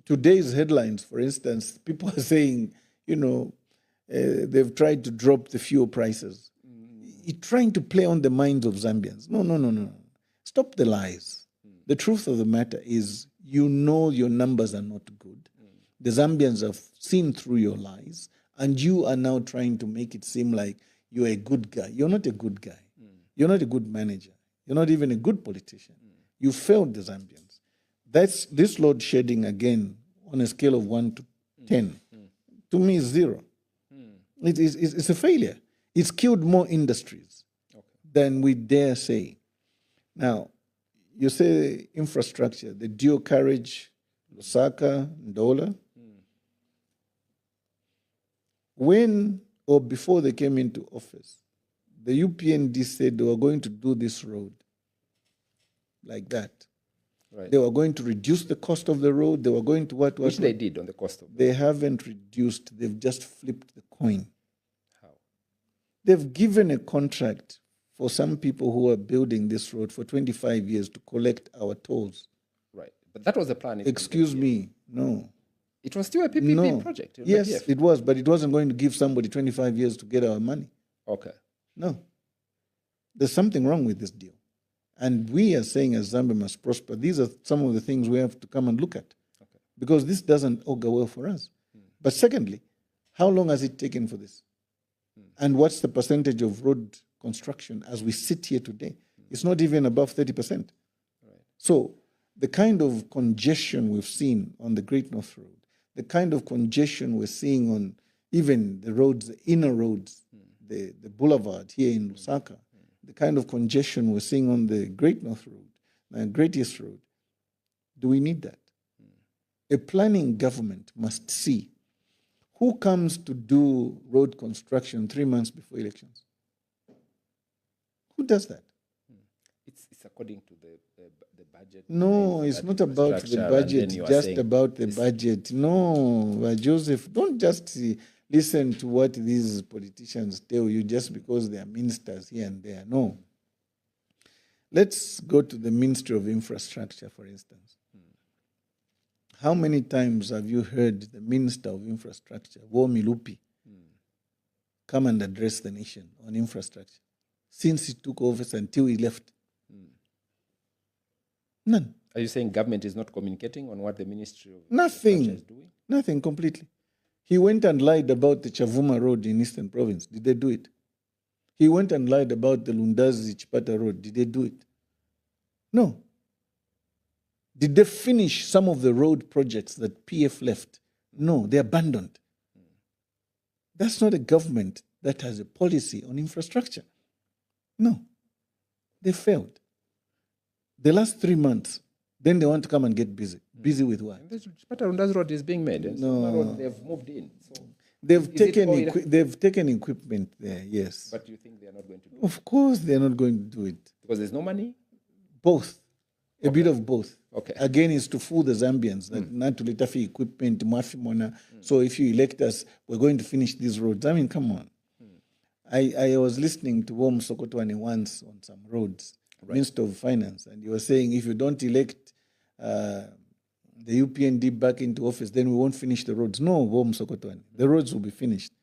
Today's headlines, for instance, people are saying, they've tried to drop the fuel prices. He's trying to play on the minds of Zambians. No. Stop the lies. The truth of the matter is, your numbers are not good. The Zambians have seen through your lies, and you are now trying to make it seem like you're a good guy. You're not a good guy. You're not a good manager. You're not even a good politician. You failed the Zambians. That's this load shedding again on a scale of 1 to 10. To me, is 0. It's a failure. It's killed more industries than we dare say. Now, you say infrastructure, the dual carriage, Lusaka, Ndola. When or before they came into office, the UPND said they were going to do this road like that. Right. They were going to reduce the cost of the road. They were going to what? Which they did on the cost of the road. They haven't reduced. They've just flipped the coin. How? They've given a contract for some people who are building this road for 25 years to collect our tolls. Right. But that was the plan. Excuse me. No. It was still a PPP project. Yes, it was, but it wasn't going to give somebody 25 years to get our money. Okay. No. There's something wrong with this deal. And we are saying as Zambia must prosper, these are some of the things we have to come and look at. Okay. Because this doesn't augur well for us. But secondly, how long has it taken for this? And what's the percentage of road construction as we sit here today? It's not even above 30%. Right. So the kind of congestion we've seen on the Great North Road, the kind of congestion we're seeing on even the roads, the inner roads, the boulevard here in Lusaka, the kind of congestion we're seeing on the Great North Road, Great East Road, do we need that? A planning government must see who comes to do road construction 3 months before elections. Who does that? It's according to the budget. No, it's not about the budget, just about the budget. No, Joseph, don't just listen to what these politicians tell you just because they are ministers here and there. No. Let's go to the Ministry of Infrastructure, for instance. How many times have you heard the Minister of Infrastructure, Womi Lupi, come and address the nation on infrastructure since he took office until he left? None. Are you saying government is not communicating on what the Ministry of Nothing. Infrastructure is doing? Nothing completely. He went and lied about the Chavuma Road in Eastern Province. Did they do it? He went and lied about the Lundazi-Chipata Road. Did they do it? No. Did they finish some of the road projects that PF left? No, they abandoned. That's not a government that has a policy on infrastructure. No. They failed. The last 3 months, then they want to come and get busy. Busy with what? And this Chipata Road is being made. And No. Road, they've moved in. So They've taken equipment there, yes. but you think they're not going to do it? Of course they're not going to do it. Because there's no money? Both. A bit of both. Okay. Again, is to fool the Zambians that not to let equipment, mafimona. So if you elect us, we're going to finish these roads. I mean, come on. I was listening to Wom Sokotwane once on some roads, Minister of Finance, and he was saying if you don't elect the UPND back into office, then we won't finish the roads. No, Wom Sokotwane. The roads will be finished.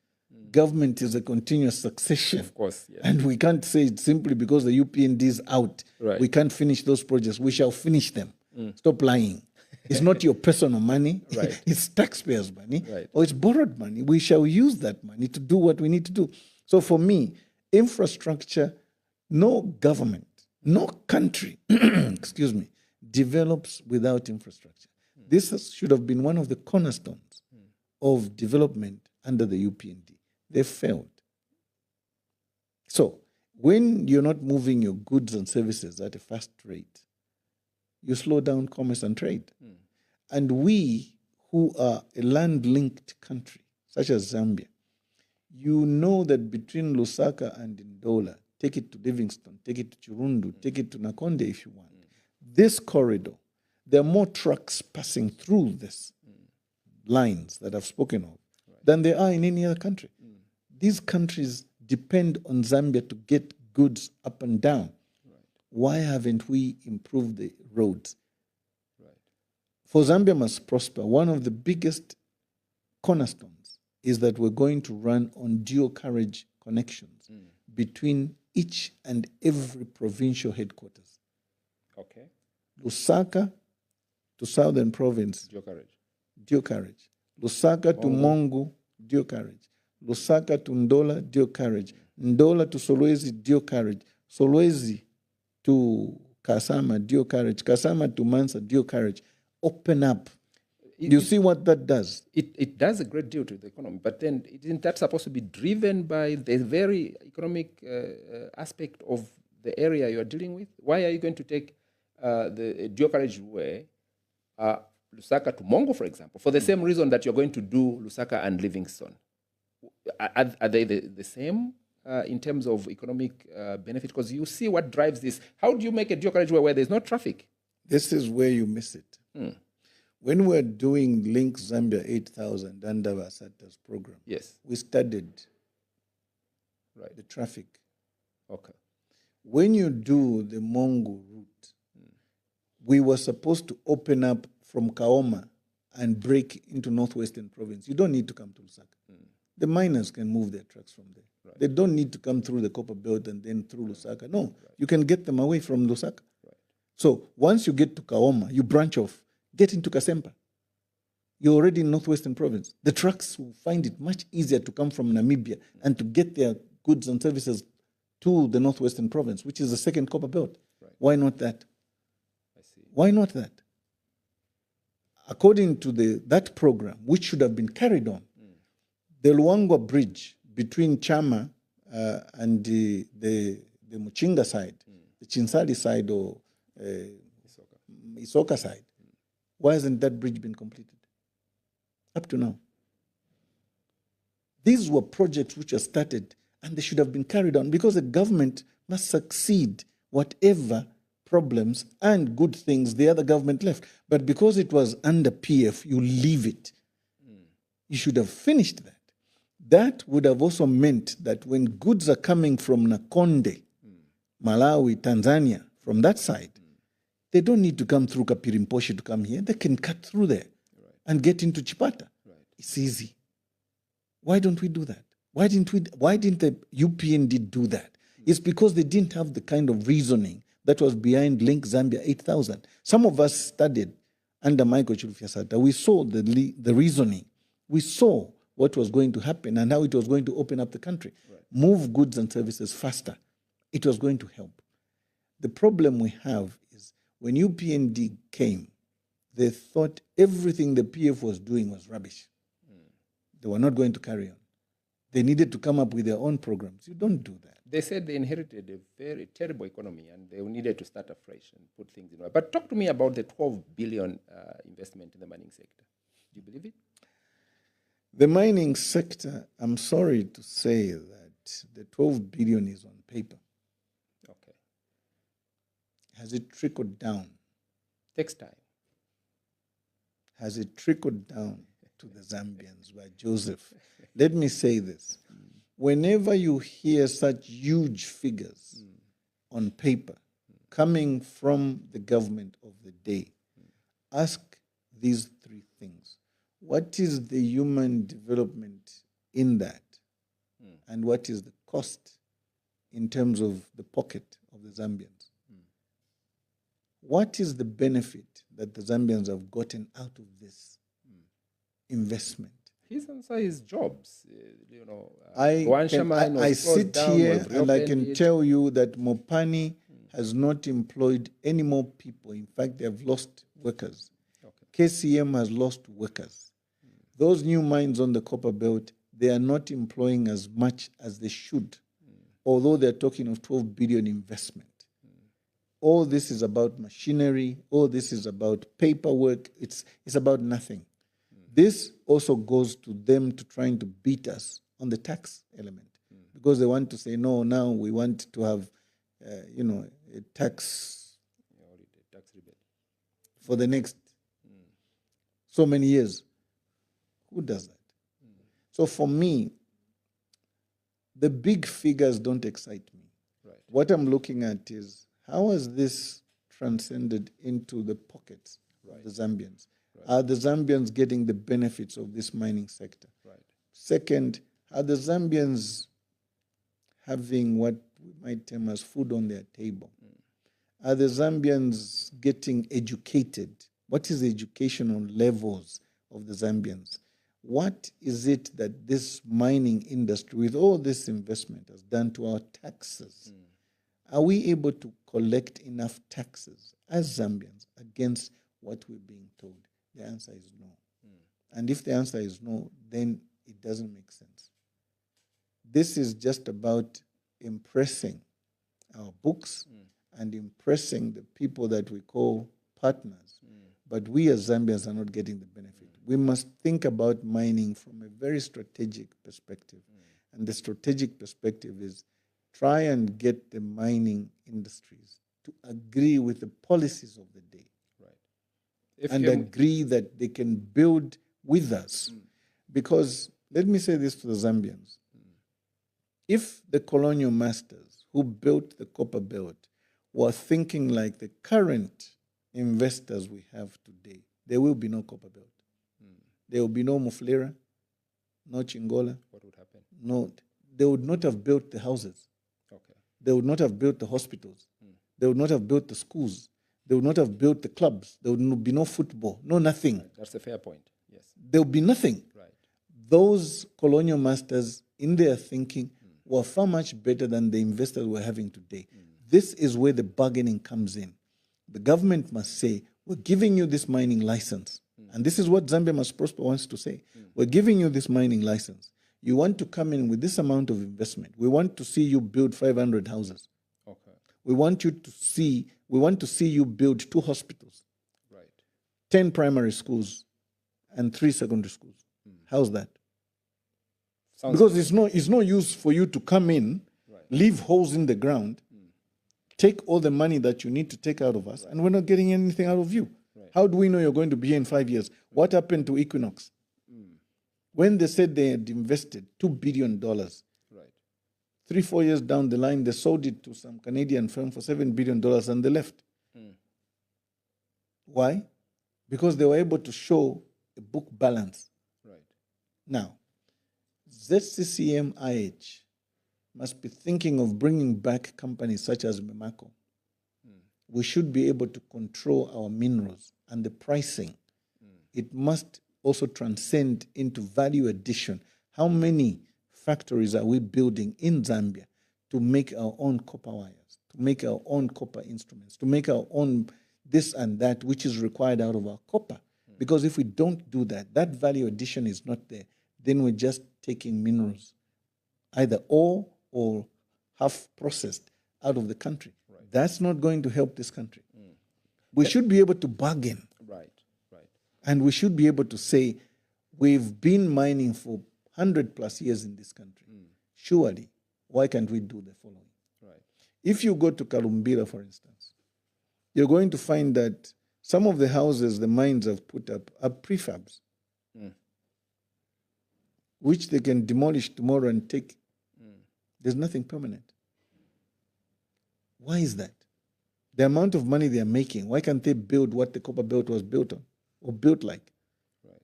Government is a continuous succession. Of course, yes. And we can't say it simply because the UPND is out. Right. We can't finish those projects. We shall finish them. Stop lying. It's not your personal money. Right. It's taxpayers' money. Right. Or it's borrowed money. We shall use that money to do what we need to do. So for me, infrastructure, no government, no country, excuse me, develops without infrastructure. This should have been one of the cornerstones of development under the UPND. They failed. So when you're not moving your goods and services at a fast rate, you slow down commerce and trade. And we, who are a land-linked country, such as Zambia, you know that between Lusaka and Ndola, take it to Livingstone, take it to Chirundu, take it to Nakonde if you want. This corridor, there are more trucks passing through this lines that I've spoken of than there are in any other country. These countries depend on Zambia to get goods up and down. Why haven't we improved the roads? For Zambia must prosper, one of the biggest cornerstones is that we're going to run on dual carriage connections between each and every provincial headquarters. Okay. Lusaka to Southern Province, dual carriage. Lusaka to Mongu, dual carriage. Lusaka to Ndola, dual carriage. Ndola to Solwezi, dual carriage. Solwezi to Kasama, dual carriage. Kasama to Mansa, dual carriage. Open up. You see what that does? It does a great deal to the economy, but then isn't that supposed to be driven by the very economic aspect of the area you're dealing with? Why are you going to take the dual carriage way, Lusaka to Mongo, for example, for the same reason that you're going to do Lusaka and Livingstone? Are they the same in terms of economic benefit? Because you see what drives this. How do you make a dual carriageway where there's no traffic? This is where you miss it. When we're doing Link Zambia 8000 under Vasata's program, Yes. we studied the traffic. Okay. When you do the Mongo route, we were supposed to open up from Kaoma and break into Northwestern Province. You don't need to come to Lusaka. The miners can move their trucks from there. They don't need to come through the Copper Belt and then through Lusaka. No, you can get them away from Lusaka. So once you get to Kaoma, you branch off, get into Kasempa. You're already in Northwestern Province. The trucks will find it much easier to come from Namibia and to get their goods and services to the Northwestern Province, which is the second Copper Belt. Why not that? I see. Why not that? According to that program, which should have been carried on, the Luangwa Bridge between Chama and the Muchinga side, the Chinsali side or Isoka side, why hasn't that bridge been completed up to now? These were projects which are started and they should have been carried on because the government must succeed whatever problems and good things the other government left. But because it was under PF, you leave it. You should have finished that. That would have also meant that when goods are coming from Nakonde, Malawi, Tanzania, from that side, they don't need to come through Kapirimposhi to come here. They can cut through there and get into Chipata. It's easy. Why don't we do that? Why didn't the UPND do that? It's because they didn't have the kind of reasoning that was behind Link Zambia 8,000. Some of us studied under Michael Chilufya-Sata. We saw the reasoning. We saw what was going to happen and how it was going to open up the country, move goods and services faster. It was going to help. The problem we have is when UPND came, they thought everything the PF was doing was rubbish. They were not going to carry on. They needed to come up with their own programs. You don't do that. They said they inherited a very terrible economy and they needed to start afresh and put things in order. But talk to me about the 12 billion investment in the mining sector. Do you believe it? The mining sector, I'm sorry to say that the 12 billion is on paper. Okay. Has it trickled down? Takes time. Has it trickled down to the Zambians by Joseph? Let me say this. Whenever you hear such huge figures on paper coming from the government of the day, ask these three things. What is the human development in that? And what is the cost in terms of the pocket of the Zambians? What is the benefit that the Zambians have gotten out of this investment? His answer is jobs. I sit here and I can tell you that Mopani has not employed any more people. In fact, they have lost workers. Okay. KCM has lost workers. Those new mines on the copper belt, they are not employing as much as they should, although they're talking of 12 billion investment. All this is about machinery. All this is about paperwork. It's about nothing. This also goes to them to trying to beat us on the tax element because they want to say, no, now we want to have, a tax rebate for the next so many years. Who does that? So for me, the big figures don't excite me. Right. What I'm looking at is how has this transcended into the pockets of the Zambians? Are the Zambians getting the benefits of this mining sector? Right. Second, are the Zambians having what we might term as food on their table? Are the Zambians getting educated? What is the educational levels of the Zambians? What is it that this mining industry, with all this investment, has done to our taxes? Are we able to collect enough taxes as Zambians against what we're being told? The answer is no. And if the answer is no, then it doesn't make sense. This is just about impressing our books and impressing the people that we call partners. But we as Zambians are not getting the benefit. We must think about mining from a very strategic perspective. And the strategic perspective is try and get the mining industries to agree with the policies of the day. And agree that they can build with us. Because, let me say this to the Zambians. If the colonial masters who built the copper belt were thinking like the current investors we have today, there will be no copper belt. There will be no Muflera, no Chingola. What would happen? No, they would not have built the houses. Okay. They would not have built the hospitals. They would not have built the schools. They would not have built the clubs. There would be no football, no nothing. Right. That's a fair point, yes. There would be nothing. Right. Those colonial masters, in their thinking, were far much better than the investors we're having today. This is where the bargaining comes in. The government must say, we're giving you this mining license. And this is what Zambia Must Prosper wants to say. We're giving you this mining license. You want to come in with this amount of investment. We want to see you build 500 houses. Okay. We want to see you build 2 hospitals, right, 10 primary schools, and 3 secondary schools. How's that? Sounds because good. it's no use for you to come in, leave holes in the ground, take all the money that you need to take out of us, and we're not getting anything out of you. How do we know you're going to be here in 5 years? What happened to Equinox? When they said they had invested $2 billion, 3-4 years down the line, they sold it to some Canadian firm for $7 billion and they left. Why? Because they were able to show a book balance. Right. Now, ZCCM IH must be thinking of bringing back companies such as Memako. We should be able to control our minerals and the pricing. It must also transcend into value addition. How many factories are we building in Zambia to make our own copper wires, to make our own copper instruments, to make our own this and that which is required out of our copper? Because if we don't do that, that value addition is not there. Then we're just taking minerals, either ore or half processed, out of the country. Right. That's not going to help this country. We should be able to bargain. Right. And we should be able to say, we've been mining for 100+ years in this country. Surely, why can't we do the following? Right. If you go to Kalumbira, for instance, you're going to find that some of the houses the mines have put up are prefabs, which they can demolish tomorrow and take. There's nothing permanent. Why is that? The amount of money they are making, why can't they build what the copper belt was built on or built like? Right.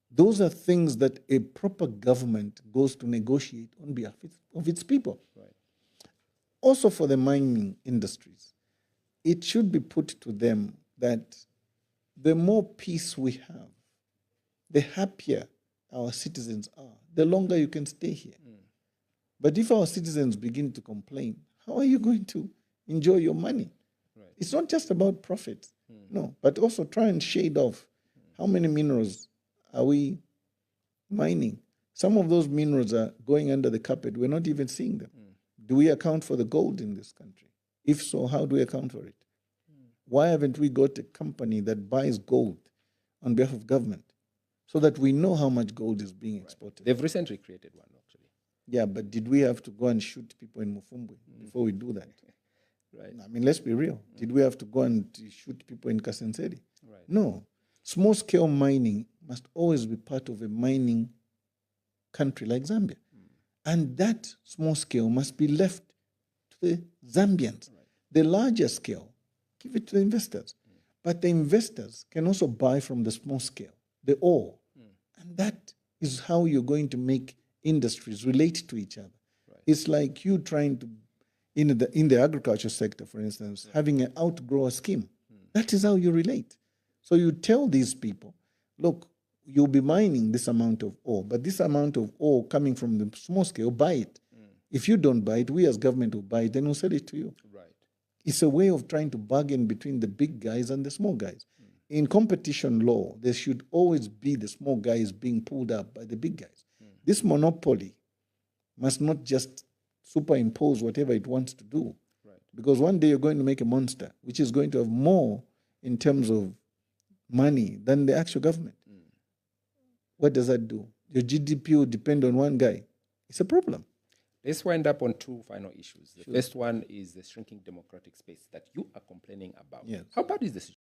Those are things that a proper government goes to negotiate on behalf of its people. Right. Also for the mining industries, it should be put to them that the more peace we have, the happier our citizens are, the longer you can stay here. But if our citizens begin to complain, how are you going to enjoy your money? Right. It's not just about profit, no, but also try and shade off how many minerals are we mining. Some of those minerals are going under the carpet. We're not even seeing them. Do we account for the gold in this country? If so, how do we account for it? Why haven't we got a company that buys gold on behalf of government so that we know how much gold is being exported? They've recently created one, actually. Yeah, but did we have to go and shoot people in Mufumbwe before we do that? Right. I mean, let's be real. Did we have to go and shoot people in Kasenseri? Right. No. Small-scale mining must always be part of a mining country like Zambia. And that small scale must be left to the Zambians. Right. The larger scale, give it to the investors. But the investors can also buy from the small scale, the ore. And that is how you're going to make industries relate to each other. Right. It's like you trying to, in the agriculture sector, for instance, having an outgrower scheme. That is how you relate. So you tell these people, look, you'll be mining this amount of ore, but this amount of ore coming from the small scale, buy it. If you don't buy it, we as government will buy it, then we'll sell it to you. Right. It's a way of trying to bargain between the big guys and the small guys. In competition law, there should always be the small guys being pulled up by the big guys. This monopoly must not just superimpose whatever it wants to do. Right. Because one day you're going to make a monster, which is going to have more in terms of money than the actual government. What does that do? Your GDP will depend on one guy. It's a problem. Let's wind up on two final issues. The first one is the shrinking democratic space that you are complaining about. Yes. How bad is the situation?